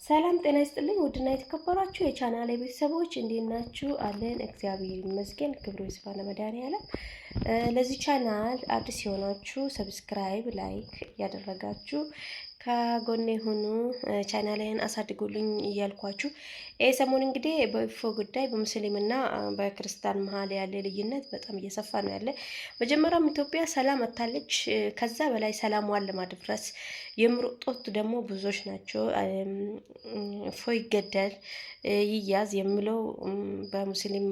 ሰላም ጤና ይስጥልኝ ውድና የተከበራችሁ የቻናሌ ቤተሰቦች እንዴት ናችሁ? አለን እግዚአብሔር ይመስገን፣ ክብሩ ይስፋ ለመድኃኒዓለም። ለዚህ ቻናል አዲስ የሆናችሁ ሰብስክራይብ፣ ላይክ ያደረጋችሁ ከጎኔ ሆኑ፣ ቻናሌን አሳድጉልኝ እያልኳችሁ ሰሞን እንግዲህ በኢፎ ጉዳይ በሙስሊምና በክርስቲያን መሀል ያለ ልዩነት በጣም እየሰፋ ነው ያለ። መጀመሪያም ኢትዮጵያ ሰላም አታለች፣ ከዛ በላይ ሰላሟን ለማድረስ የምሮጡት ደግሞ ብዙዎች ናቸው። እፎ ይገደል ይያዝ የሚለው በሙስሊም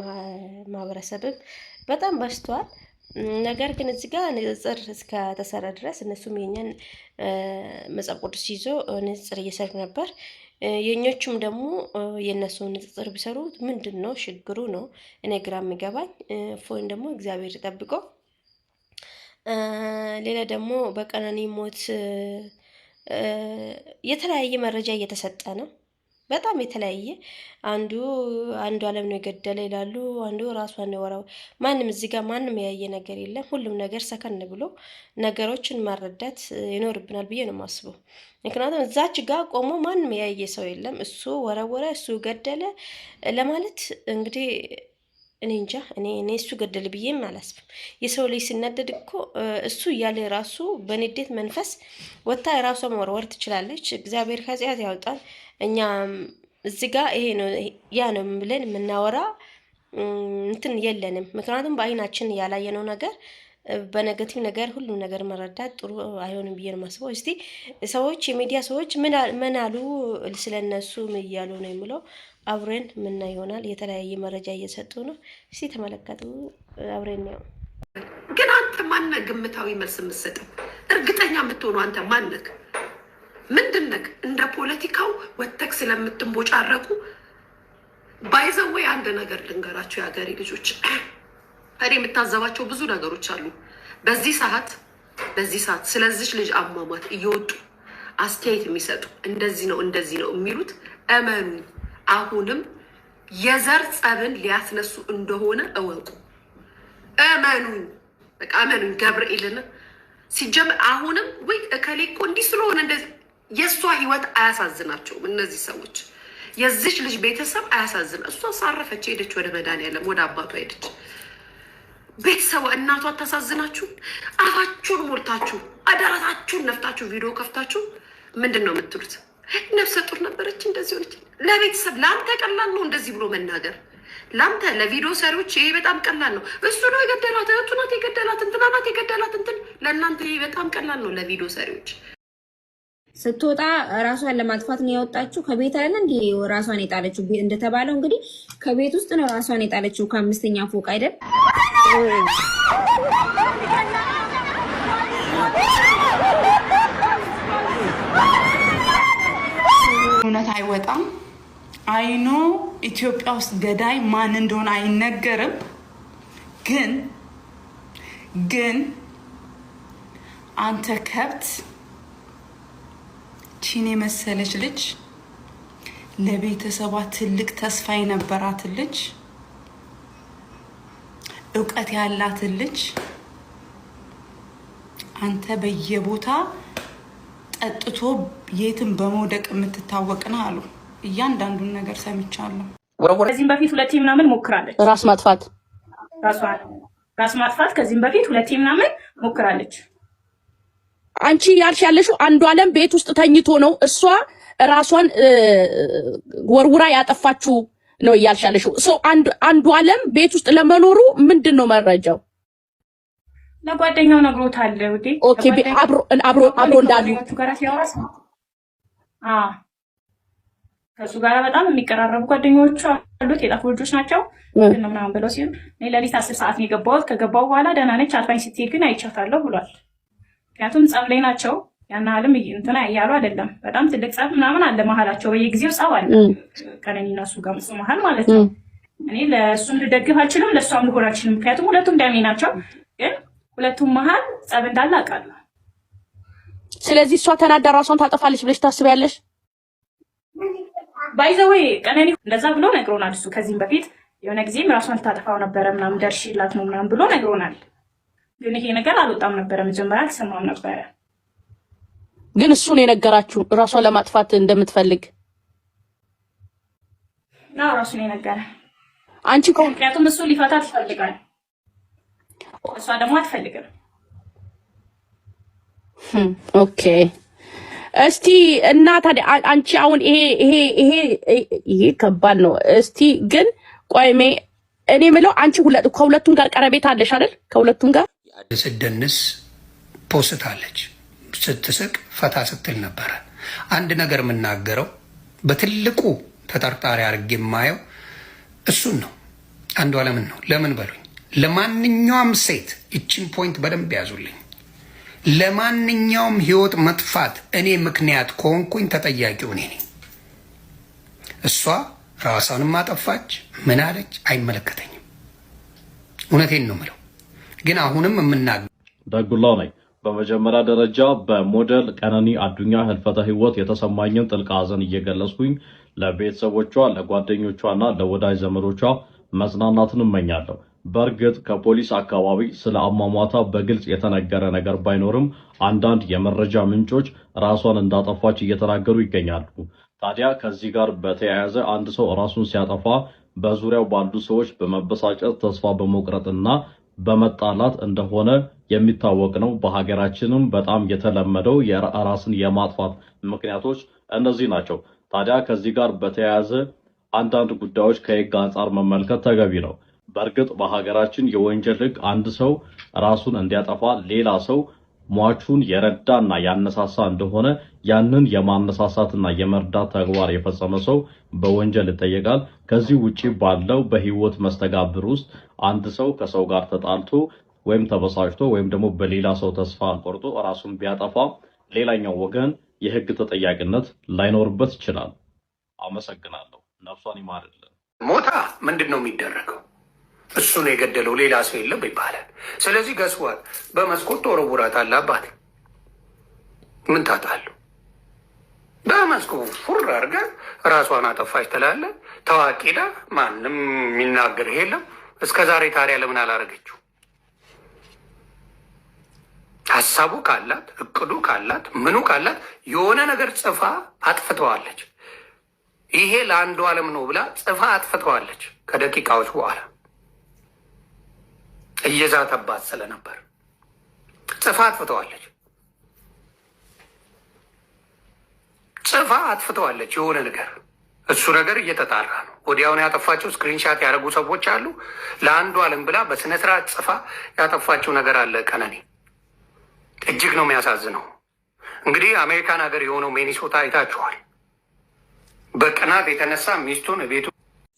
ማህበረሰብም በጣም በዝቷል። ነገር ግን እዚህ ጋር ንጽጽር እስከ ተሰራ ድረስ እነሱም የኛን መጽሐፍ ቅዱስ ይዞ ንጽጽር እየሰሩ ነበር። የኞቹም ደግሞ የነሱ ንጽጽር ቢሰሩት ምንድነው ችግሩ ነው እኔ ግራ የሚገባኝ። እፎይን ደግሞ እግዚአብሔር ይጠብቀው። ሌላ ደግሞ በቀነኒ ሞት የተለያየ መረጃ እየተሰጠ ነው። በጣም የተለያየ አንዱ አለም ነው የገደለ ይላሉ፣ አንዱ ራሷን ነው ወራው። ማንም እዚህ ጋር ማንም ያየ ነገር የለም። ሁሉም ነገር ሰከን ብሎ ነገሮችን ማረዳት ይኖርብናል ብዬ ነው የማስበው። ምክንያቱም እዛች ጋር ቆሞ ማንም ያየ ሰው የለም። እሱ ወረወረ፣ እሱ ገደለ ለማለት እንግዲህ እኔ እንጃ። እኔ እሱ ገደል ብዬም አላስብም። የሰው ልጅ ሲናደድ እኮ እሱ እያለ ራሱ በንዴት መንፈስ ወታ የራሷ መወርወር ትችላለች። እግዚአብሔር ከዚያት ያውጣል። እኛ እዚህ ጋር ይሄ ነው ያ ነው ብለን የምናወራ እንትን የለንም። ምክንያቱም በአይናችን ያላየነው ነገር በነገቲቭ ነገር ሁሉም ነገር መረዳት ጥሩ አይሆንም ብዬ ነው የማስበው። እስቲ ሰዎች የሚዲያ ሰዎች ምን አሉ ስለነሱ ምን እያሉ ነው የሚለው አብረን ምን ይሆናል። የተለያየ መረጃ እየሰጡ ነው። እስቲ ተመለከቱ፣ አብረን ነው። ግን አንተ ማነህ ግምታዊ መልስ የምትሰጠው? እርግጠኛ የምትሆነው አንተ ማነህ? ምንድነህ? እንደ ፖለቲካው ወተክ ስለምትንቦጫረቁ ባይዘወይ አንድ ነገር ልንገራችሁ የሀገሬ ልጆች፣ እኔ የምታዘባቸው ብዙ ነገሮች አሉ። በዚህ ሰዓት ስለዚች ልጅ አሟሟት እየወጡ አስተያየት የሚሰጡ እንደዚህ ነው የሚሉት እመኑ፣ አሁንም የዘር ጸብን ሊያስነሱ እንደሆነ እወቁ። እመኑኝ፣ በቃ እመኑኝ። ገብርኤልን ሲጀምር አሁንም ወይ እከሌ እኮ እንዲህ ስለሆነ እንደዚህ የእሷ ህይወት አያሳዝናቸውም። እነዚህ ሰዎች የዚች ልጅ ቤተሰብ አያሳዝን። እሷ ሳረፈች፣ ሄደች ወደ መድኃኒዓለም ወደ አባቷ ሄደች። ቤተሰቧ እናቷ አታሳዝናችሁ? አፋችሁን ሞልታችሁ አዳራታችሁን ነፍታችሁ ቪዲዮ ከፍታችሁ ምንድን ነው የምትሉት? ነፍሰ ጡር ነበረች እንደዚህ ሆነች። ለቤተሰብ ለአንተ ቀላል ነው እንደዚህ ብሎ መናገር። ለአንተ ለቪዲዮ ሰሪዎች ይሄ በጣም ቀላል ነው። እሱ ነው የገደላት፣ እህቱ ናት የገደላት፣ እንትና ናት የገደላት እንትን። ለእናንተ ይሄ በጣም ቀላል ነው ለቪዲዮ ሰሪዎች። ስትወጣ ራሷን ለማጥፋት ነው የወጣችው ከቤት አይደል እንዴ? ራሷን የጣለችው እንደተባለው እንግዲህ ከቤት ውስጥ ነው ራሷን የጣለችው ከአምስተኛ ፎቅ አይደል? እውነት አይወጣም። አይኖ ኢትዮጵያ ውስጥ ገዳይ ማን እንደሆነ አይነገርም። ግን አንተ ከብት ቺን የመሰለች ልጅ ለቤተሰቧ ትልቅ ተስፋ የነበራት ልጅ እውቀት ያላት ልጅ አንተ በየቦታ ጠጥቶ የትም በመውደቅ የምትታወቅ ነው አሉ። እያንዳንዱን ነገር ሰምቻለሁ። ከዚህም በፊት ሁለቴ ምናምን ሞክራለች ራስ ማጥፋት ከዚህም በፊት ሁለቴ ምናምን ሞክራለች። አንቺ ያልሽ ያለሽው አንዱ አለም ቤት ውስጥ ተኝቶ ነው እሷ ራሷን ወርውራ ያጠፋችው ነው እያልሽ ያለሽው። አንዱ አለም ቤት ውስጥ ለመኖሩ ምንድነው መረጃው? ለጓደኛው ነግሮታል። ወዴ ኦኬ፣ አብሮ እንዳሉ ከሱ ጋር በጣም የሚቀራረቡ ጓደኞቹ አሉት። የጣፉ ልጆች ናቸው ምናምን ብለው ሲሉ እኔ ለሊት 10 ሰዓት ነው የገባሁት። ከገባሁ በኋላ ደህና ነች አልፋኝ ስትሄድ ግን አይቻታለሁ ብሏል። ምክንያቱም ጸብ ላይ ናቸው። ያን አለም እንትና እያሉ አይደለም። በጣም ትልቅ ጸብ ምናምን አለ መሀላቸው። በየጊዜው ጸብ አለ ከነኒና እሱ ጋር እሱ መሀል ማለት ነው። እኔ ለእሱም ልደግፍ አልችልም፣ ለእሷም ልሆን አልችልም። ምክንያቱም ሁለቱም ዳሜ ናቸው። ግን ሁለቱም መሀል ጸብ እንዳለ አውቃለሁ። ስለዚህ እሷ ተናዳ ራሷን ታጠፋለች ብለሽ ታስቢያለሽ? ባይዘዌ ቀነኒ እንደዛ ብሎ ነግሮናል። እሱ ከዚህም በፊት የሆነ ጊዜም ራሷን ልታጠፋው ነበረ ምናምን ደርሽላት ነው ምናምን ብሎ ነግሮናል። ግን ይሄ ነገር አልወጣም ነበረ፣ መጀመሪያ አልሰማም ነበረ። ግን እሱ ነው የነገራችሁ ራሷን ለማጥፋት እንደምትፈልግ? ነው ራሱ ነው የነገረ። አንቺ ምክንያቱም እሱ ሊፈታት ይፈልጋል፣ እሷ ደግሞ አትፈልግም። ኦኬ እስቲ እና ታዲያ አንቺ አሁን ይሄ ከባድ ነው። እስቲ ግን ቆይሜ እኔ ምለው አንቺ ከሁለቱም ጋር ቀረቤት አለሽ አይደል? ከሁለቱም ጋር ስትደንስ ፖስታለች፣ ስትስቅ ፈታ ስትል ነበረ። አንድ ነገር የምናገረው በትልቁ ተጠርጣሪ አድርጌ የማየው እሱን ነው፣ አንዷለምን ነው። ለምን በሉኝ። ለማንኛውም ሴት ይችን ፖይንት በደንብ ያዙልኝ። ለማንኛውም ህይወት መጥፋት እኔ ምክንያት ከሆንኩኝ ተጠያቂው እኔ ነኝ። እሷ ራሷንም አጠፋች ምን አለች አይመለከተኝም። እውነቴን ነው ምለው። ግን አሁንም የምናገር ደጉላው ነኝ። በመጀመሪያ ደረጃ በሞዴል ቀነኒ አዱኛ ህልፈተ ህይወት የተሰማኝን ጥልቅ ሐዘን እየገለጽኩኝ ለቤተሰቦቿ፣ ለጓደኞቿና ለወዳጅ ዘመዶቿ መጽናናትን እመኛለሁ። በእርግጥ ከፖሊስ አካባቢ ስለ አሟሟቷ በግልጽ የተነገረ ነገር ባይኖርም አንዳንድ የመረጃ ምንጮች ራሷን እንዳጠፋች እየተናገሩ ይገኛሉ። ታዲያ ከዚህ ጋር በተያያዘ አንድ ሰው ራሱን ሲያጠፋ በዙሪያው ባሉ ሰዎች በመበሳጨት ተስፋ በመቁረጥና በመጣላት እንደሆነ የሚታወቅ ነው። በሀገራችንም በጣም የተለመደው የራስን የማጥፋት ምክንያቶች እነዚህ ናቸው። ታዲያ ከዚህ ጋር በተያያዘ አንዳንድ ጉዳዮች ከህግ አንጻር መመልከት ተገቢ ነው። በእርግጥ በሀገራችን የወንጀል ህግ አንድ ሰው ራሱን እንዲያጠፋ ሌላ ሰው ሟቹን የረዳና ያነሳሳ እንደሆነ ያንን የማነሳሳትና የመርዳት ተግባር የፈጸመ ሰው በወንጀል ይጠየቃል። ከዚህ ውጪ ባለው በህይወት መስተጋብር ውስጥ አንድ ሰው ከሰው ጋር ተጣልቶ ወይም ተበሳጭቶ ወይም ደግሞ በሌላ ሰው ተስፋ ቆርጦ ራሱን ቢያጠፋ ሌላኛው ወገን የህግ ተጠያቂነት ላይኖርበት ይችላል። አመሰግናለሁ። ነፍሷን ይማርልን። ሞታ ምንድን ነው የሚደረገው? እሱን የገደለው ሌላ ሰው የለም ይባላል። ስለዚህ ገስዋል በመስኮት ተወረውራታለህ። አባት ምን ታጣለህ? በመስኮት ፉር አድርገህ ራሷን አጠፋች ትላለህ። ታዋቂዳ ማንም የሚናገር የለም። እስከ ዛሬ ታዲያ ለምን አላረገችው? ሀሳቡ ካላት እቅዱ ካላት ምኑ ካላት የሆነ ነገር ጽፋ አጥፍተዋለች። ይሄ ለአንዱ ዓለም ነው ብላ ጽፋ አጥፍተዋለች። ከደቂቃዎች በኋላ እየዛተባት ስለነበር ጽፋ አጥፍተዋለች። ጽፋ አጥፍተዋለች የሆነ ነገር። እሱ ነገር እየተጣራ ነው። ወዲያውን ያጠፋቸው ስክሪንሻት ያደረጉ ሰዎች አሉ። ለአንዱ ዓለም ብላ በስነስርዓት ጽፋ ያጠፋቸው ነገር አለ። ቀነኒ እጅግ ነው የሚያሳዝነው። እንግዲህ አሜሪካን ሀገር የሆነው ሚኒሶታ አይታችኋል። በቅናት የተነሳ ሚስቱን ቤቱ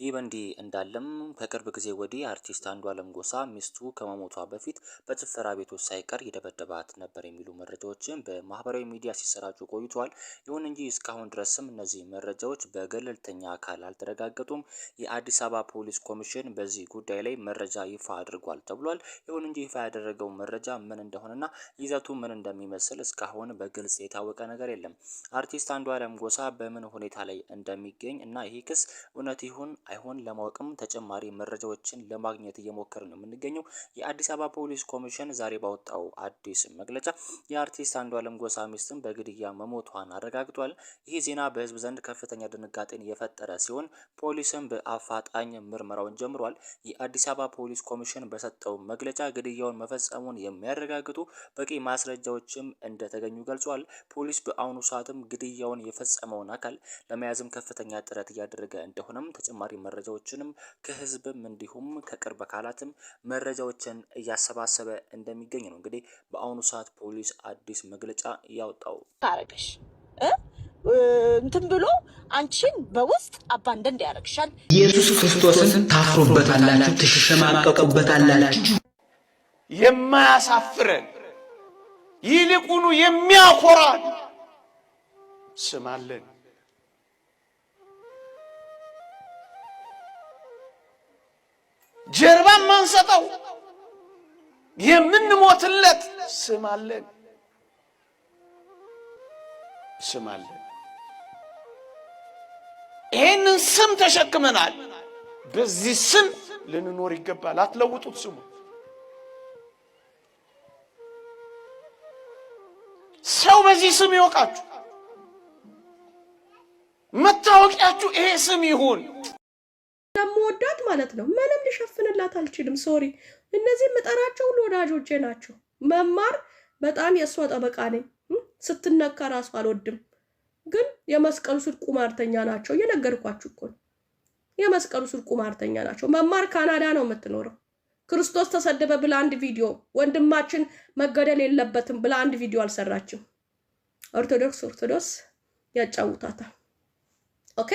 ይህ በእንዲህ እንዳለም ከቅርብ ጊዜ ወዲህ አርቲስት አንዷለም ጎሳ ሚስቱ ከመሞቷ በፊት በጭፈራ ቤቶች ሳይቀር የደበደባት ነበር የሚሉ መረጃዎችን በማህበራዊ ሚዲያ ሲሰራጩ ቆይተዋል። ይሁን እንጂ እስካሁን ድረስም እነዚህ መረጃዎች በገለልተኛ አካል አልተረጋገጡም። የአዲስ አበባ ፖሊስ ኮሚሽን በዚህ ጉዳይ ላይ መረጃ ይፋ አድርጓል ተብሏል። ይሁን እንጂ ይፋ ያደረገው መረጃ ምን እንደሆነና ይዘቱ ምን እንደሚመስል እስካሁን በግልጽ የታወቀ ነገር የለም። አርቲስት አንዷለም ጎሳ በምን ሁኔታ ላይ እንደሚገኝ እና ይህ ክስ እውነት ይሁን አይሆን ለማወቅም ተጨማሪ መረጃዎችን ለማግኘት እየሞከርን ነው የምንገኘው። የአዲስ አበባ ፖሊስ ኮሚሽን ዛሬ ባወጣው አዲስ መግለጫ የአርቲስት አንዷለም ጎሳ ሚስትን በግድያ መሞቷን አረጋግጧል። ይህ ዜና በህዝብ ዘንድ ከፍተኛ ድንጋጤን የፈጠረ ሲሆን ፖሊስም በአፋጣኝ ምርመራውን ጀምሯል። የአዲስ አበባ ፖሊስ ኮሚሽን በሰጠው መግለጫ ግድያውን መፈጸሙን የሚያረጋግጡ በቂ ማስረጃዎችም እንደተገኙ ገልጿል። ፖሊስ በአሁኑ ሰዓትም ግድያውን የፈጸመውን አካል ለመያዝም ከፍተኛ ጥረት እያደረገ እንደሆነም ተጨማሪ መረጃዎችንም ከህዝብም እንዲሁም ከቅርብ አካላትም መረጃዎችን እያሰባሰበ እንደሚገኝ ነው። እንግዲህ በአሁኑ ሰዓት ፖሊስ አዲስ መግለጫ ያወጣው ታረገሽ እንትን ብሎ አንቺን በውስጥ አባንደንድ ያደርግሻል። ኢየሱስ ክርስቶስን ታፍሩበታላችሁ፣ ትሸማቀቁበታላችሁ። የማያሳፍረን ይልቁኑ የሚያኮራን ስም አለን። ጀርባ ማንሰጠው የምንሞትለት ስም አለን። ስም አለን። ይሄንን ስም ተሸክመናል። በዚህ ስም ልንኖር ይገባል። አትለውጡት። ስሙ ሰው በዚህ ስም ይወቃችሁ። መታወቂያችሁ ይሄ ስም ይሁን። ስለምወዳት ማለት ነው ምንም ልሸፍንላት አልችልም። ሶሪ እነዚህ መጠራቸው ወዳጆቼ ናቸው። መማር በጣም የሷ ጠበቃ ነኝ። ስትነካ ራሱ አልወድም። ግን የመስቀሉ ስር ቁማርተኛ ናቸው። እየነገርኳችሁ እኮ የመስቀሉ ስር ቁማርተኛ ናቸው። መማር ካናዳ ነው የምትኖረው። ክርስቶስ ተሰደበ ብላ አንድ ቪዲዮ ወንድማችን መገደል የለበትም ብላ አንድ ቪዲዮ አልሰራችም። ኦርቶዶክስ ያጫውታታል። ኦኬ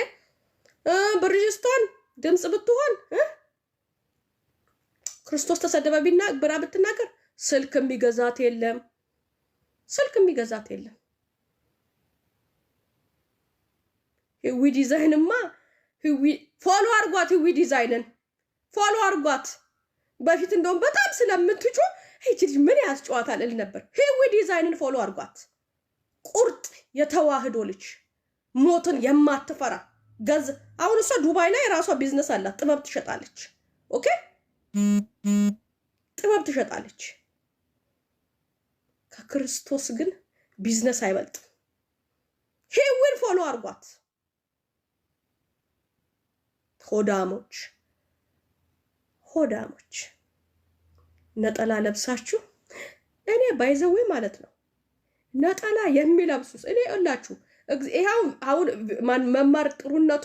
ብርጅስቶን ድምጽ ብትሆን ክርስቶስ ተሰደበ ብላ ብትናገር ስልክ የሚገዛት የለም። ህዊ ዲዛይንማ ፎሎ አርጓት። ህዊ ዲዛይንን ፎሎ አርጓት። በፊት እንደውም በጣም ስለምትጮ ልጅ ምን ያስጨዋታል እል ነበር። ህዊ ዲዛይንን ፎሎ አርጓት። ቁርጥ የተዋህዶ ልጅ ሞትን የማትፈራ ገዝ አሁን እሷ ዱባይ ላይ የራሷ ቢዝነስ አላት። ጥበብ ትሸጣለች። ኦኬ ጥበብ ትሸጣለች። ከክርስቶስ ግን ቢዝነስ አይበልጥም። ሂዊን ፎሎ አርጓት። ሆዳሞች ነጠላ ለብሳችሁ እኔ ባይዘዌ ማለት ነው ነጠላ የሚለብሱስ እኔ እላችሁ ይሄው አሁን መማር ጥሩነቱ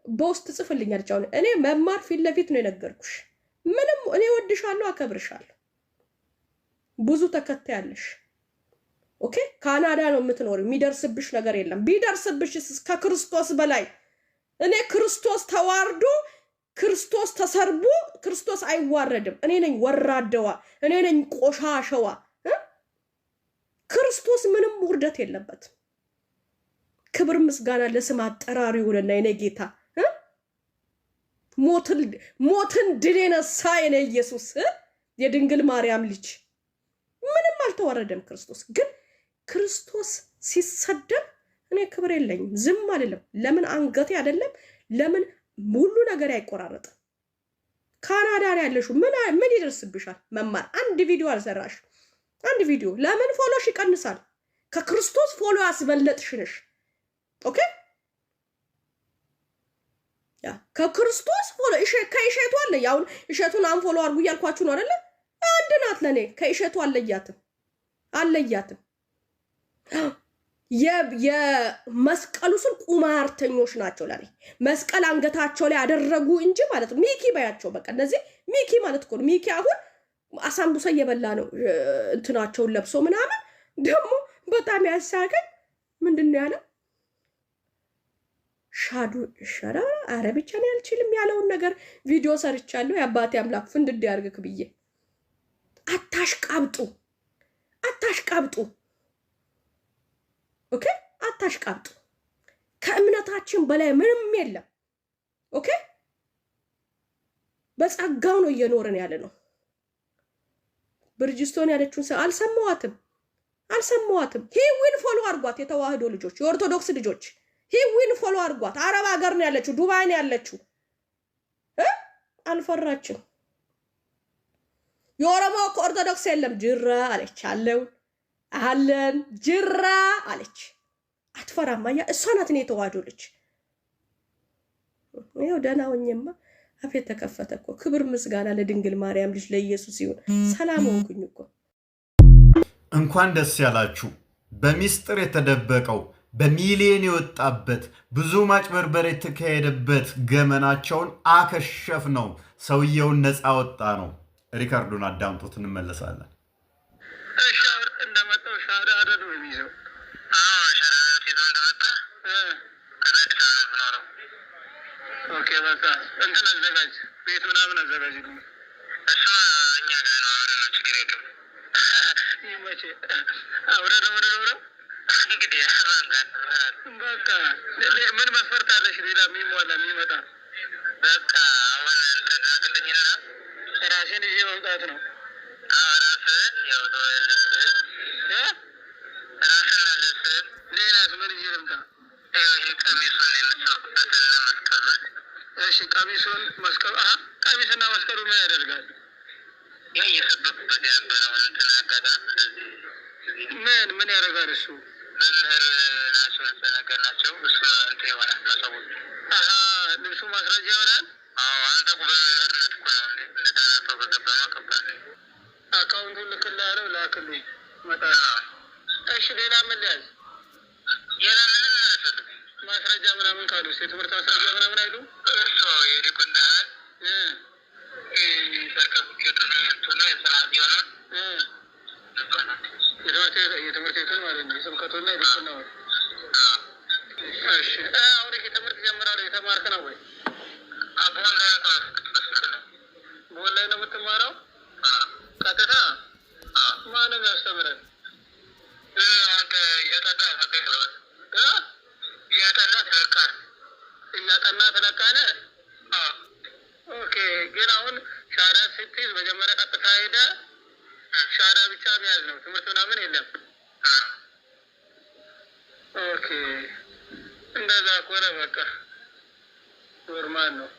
በውስጥ ጽፍልኛለች። አሁን እኔ መማር ፊት ለፊት ነው የነገርኩሽ። ምንም እኔ ወድሻለሁ፣ አከብርሻለሁ። ብዙ ተከታያለሽ። ኦኬ ካናዳ ነው የምትኖር። የሚደርስብሽ ነገር የለም። ቢደርስብሽ ከክርስቶስ በላይ እኔ ክርስቶስ ተዋርዶ ክርስቶስ ተሰርቦ ክርስቶስ አይዋረድም። እኔ ነኝ ወራደዋ፣ እኔ ነኝ ቆሻሸዋ። ክርስቶስ ምንም ውርደት የለበትም። ክብር ምስጋና ለስም አጠራሪው ይሁንና የኔ ጌታ ሞትን ድል የነሳ የኔ ኢየሱስ የድንግል ማርያም ልጅ ምንም አልተዋረደም። ክርስቶስ ግን ክርስቶስ ሲሰደብ እኔ ክብር የለኝም፣ ዝም አልልም። ለምን አንገቴ አይደለም ለምን ሁሉ ነገር አይቆራረጥም። ካናዳ ላይ ያለሽው ምን ይደርስብሻል? መማር አንድ ቪዲዮ አልሰራሽ። አንድ ቪዲዮ ለምን ፎሎሽ ይቀንሳል? ከክርስቶስ ፎሎ ያስበለጥሽ ነሽ። ኦኬ ያ ከክርስቶስ ፎሎ ከእሸቱ አለ። ያው እሸቱን አንፎሎ አርጉ እያልኳችሁ ነው አይደለ? አንድ ናት ለኔ። ከእሸቱ አለያትም። የመስቀሉ ስር ቁማርተኞች ናቸው ለኔ። መስቀል አንገታቸው ላይ ያደረጉ እንጂ ማለት ነው። ሚኪ ባያቸው በቃ እነዚህ ሚኪ ማለት እኮ ነው። ሚኪ አሁን አሳምቡሳ እየበላ ነው እንትናቸውን ለብሶ ምናምን። ደግሞ በጣም ያሳቀኝ ምንድነው ያለው? ሻራ አረብኛ ነው ያልችልም ያለውን ነገር ቪዲዮ ሰርቻለሁ። የአባቴ አምላክ ፍንድድ ያርግክ ብዬ። አታሽቃብጡ። ኦኬ አታሽቃብጡ። ከእምነታችን በላይ ምንም የለም። ኦኬ በጸጋው ነው እየኖርን ያለ ነው። ብርጅስቶን ያለችውን አልሰማዋትም። ሂዊን ፎሎ አርጓት። የተዋህዶ ልጆች፣ የኦርቶዶክስ ልጆች ሂዊን ፎሎ አርጓት። አረብ ሀገር ነው ያለችው፣ ዱባይ ነው ያለችው። አልፈራችም። የኦሮሞ ኦርቶዶክስ የለም ጅራ አለች። አለን ጅራ አለች። አትፈራም። አያ እሷ ናት ነው የተዋህዶ ልጅ። ይኸው ደህና ሆኜማ አፌ ተከፈተ እኮ። ክብር ምስጋና ለድንግል ማርያም ልጅ ለኢየሱስ ይሁን። ሰላም ሆንኩኝ እኮ። እንኳን ደስ ያላችሁ። በሚስጥር የተደበቀው በሚሊዮን የወጣበት ብዙ ማጭበርበር የተካሄደበት ገመናቸውን አከሸፍ ነው። ሰውየውን ነፃ ወጣ ነው። ሪካርዱን አዳምጡት፣ እንመለሳለን። እንደመጣው ሻዳ አደዱ የሚይዘው ሻዳ ይዞ እንደመጣ ኦኬ በቃ እንትን አዘጋጅ፣ ቤት ምናምን አዘጋጅ። እሱ እኛ ጋር ነው፣ አብረን ነው፣ ችግር የለም። ይመቼ አብረን ነው የምንኖረው። እንግዲህ በቃ ምን መስፈርት አለሽ? ሌላ የሚሟላ የሚመጣ በቃ አሁን እንትን ላክልኝና ራሴን ይዤ መምጣት ነው። ራስህን ያው ራስና ልብስህን። ሌላስ ምን ይዤ ልምጣ? ቀሚሱን የምትሰሩበትና መስቀሉን። እሺ ቀሚሱን መስቀሉ። ቀሚስና መስቀሉ ምን ያደርጋል? ያ እየሰበኩበት የነበረውን እንትን አጋጣሚ ምን ያደርጋል እሱ? መምህር ናቸው ነገር ናቸው። እሱ እንትን ይሆናል መሰቦች። ልብሱ ማስረጃ ይሆናል። አንተ እኮ በእርነት እኮ ነው እንደዳና ሰው በገባማ ከባድ አካውንቱን ልክልሃለሁ ላክልኝ እመጣለሁ። እሺ ሌላ ምን ሊያዝ ሌላ ምንም አያስፈልግም። ማስረጃ ምናምን ካሉ የትምህርት ማስረጃ ምናምን አይሉ እሱ የዲቁንዳል የትምህርት ቤቱን ማለት ነው የስብከቱና የዲቁና ነው። እሺ አሁን ትምህርት ጀምራለሁ። የተማርክ ነው ወይ? በኦንላይን ነው የምትማረው? ቀጥታ ማንም ያስተምረን አንተ እያጠና ትለቃለህ? ኦኬ። ግን አሁን ሻዳ ስትይዝ መጀመሪያ ቀጥታ ሄደህ ሻዳ ብቻ መያዝ ነው፣ ትምህርት ምናምን የለም። ኦኬ እንደዛ ከሆነ በቃ ኖርማል ነው።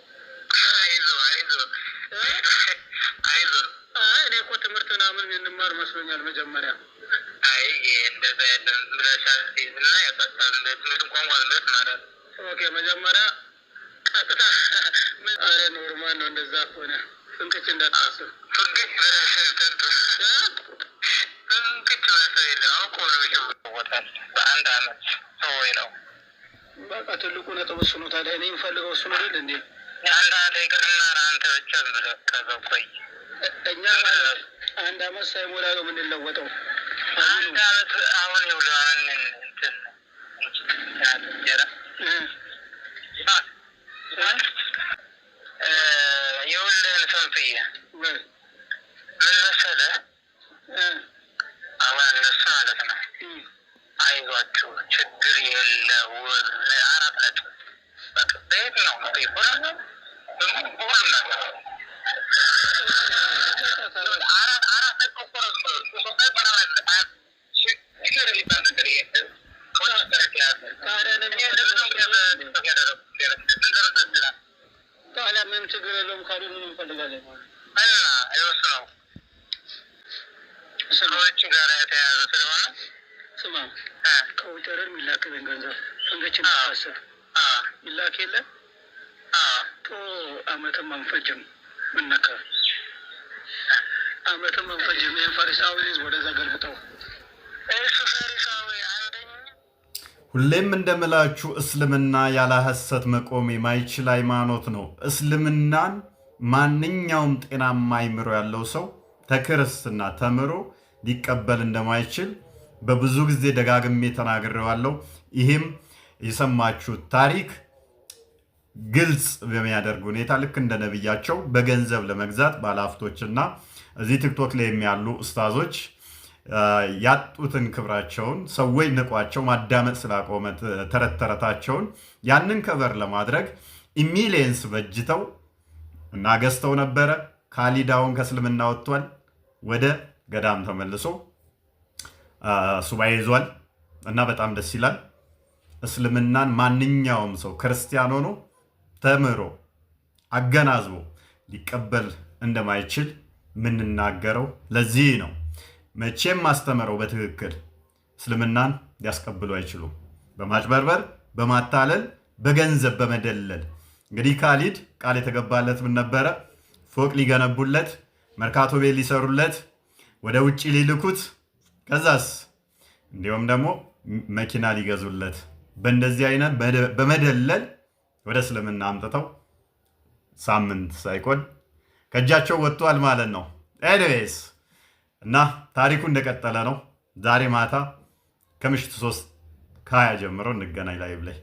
እኔ እኮ ትምህርት ምናምን እንማር መስሎኛል መጀመሪያ። እንደዛ የለም ብለሻ ና ያሳሳል ትምህርት ቋንቋ ዝምረት ማለት። ኦኬ መጀመሪያ ቀጥታ ኖርማል ነው። እንደዛ ከሆነ ፍንክች እንዳታስብ። ፍንክች በሰው የለም አውቆ ነው ቦታል። በአንድ አመት ሰወይ ነው በቃ ትልቁ ነጥብ እሱ ነው። ታዲያ እኔ የምፈልገው እሱ ነው አይደል እንዴ? አንድ አመት ይቅርና አንተ ብቻ ብለህ ከዛው ቆይ። እኛ ማለት አንድ አመት ሳይሞላ ነው የምንለወጠው። አንድ አመት አሁን ይውላ ምን እንትን ያለ የወለን ሰንፍዬ ምን መሰለህ አሁን እነሱ ማለት ነው አይዟችሁ ችግር የለው 4 ነጥብ በቃ ቤት ነው ይሆናል ሁሉም ነገር 4 ነጥብ ቆረጥ ችግር የሚባል ነገር የለም። ታዲያ ምንም ችግር የለውም ካሉ ምን እንፈልጋለን እና ይወስ ነው ሰዎች ጋር የተያያዘ ስለሆነ ስማ ከውጭ አይደል የሚላክልን ገንዘብ እንገችን ታሰብ ይላክ የለ ቶ አመትም አንፈጅም ምነካ አመትም አንፈጅም። ይህን ፈሪሳዊ ወደዛ ገልብጠው እሱ ፈሪሳዊ ሁሌም እንደምላችሁ እስልምና ያለ ሐሰት መቆም የማይችል ሃይማኖት ነው። እስልምናን ማንኛውም ጤናማ አይምሮ ያለው ሰው ተክርስትና ተምሮ ሊቀበል እንደማይችል በብዙ ጊዜ ደጋግሜ ተናግሬዋለሁ። ይህም የሰማችሁት ታሪክ ግልጽ በሚያደርግ ሁኔታ ልክ እንደ ነብያቸው በገንዘብ ለመግዛት ባለሀብቶችና እዚህ ቲክቶክ ላይ የሚያሉ ኡስታዞች ያጡትን ክብራቸውን ሰዎች ንቋቸው ማዳመጥ ስላቆመ ተረት ተረታቸውን ያንን ከበር ለማድረግ ሚሊየንስ በጅተው እና ገዝተው ነበረ። ካሊዳውን ከእስልምና ወጥቷል፣ ወደ ገዳም ተመልሶ ሱባኤ ይዟል እና በጣም ደስ ይላል። እስልምናን ማንኛውም ሰው ክርስቲያን ሆኖ ተምሮ አገናዝቦ ሊቀበል እንደማይችል ምንናገረው ለዚህ ነው። መቼም ማስተምረው በትክክል እስልምናን ሊያስቀብሉ አይችሉም። በማጭበርበር በማታለል በገንዘብ በመደለል እንግዲህ ካሊድ ቃል የተገባለት ምን ነበረ? ፎቅ ሊገነቡለት፣ መርካቶ ቤት ሊሰሩለት፣ ወደ ውጭ ሊልኩት፣ ከዛስ እንዲሁም ደግሞ መኪና ሊገዙለት፣ በእንደዚህ አይነት በመደለል ወደ እስልምና አምጥተው ሳምንት ሳይቆይ ከእጃቸው ወጥቷል ማለት ነው። ኤኒዌይስ እና ታሪኩ እንደቀጠለ ነው። ዛሬ ማታ ከምሽቱ 3:20 ጀምሮ እንገናኝ ላይቭ ላይ።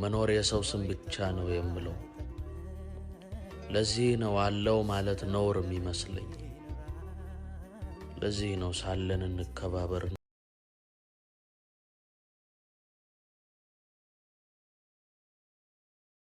መኖር የሰው ስም ብቻ ነው የምለው። ለዚህ ነው አለው ማለት ነውር የሚመስለኝ። ለዚህ ነው ሳለን እንከባበር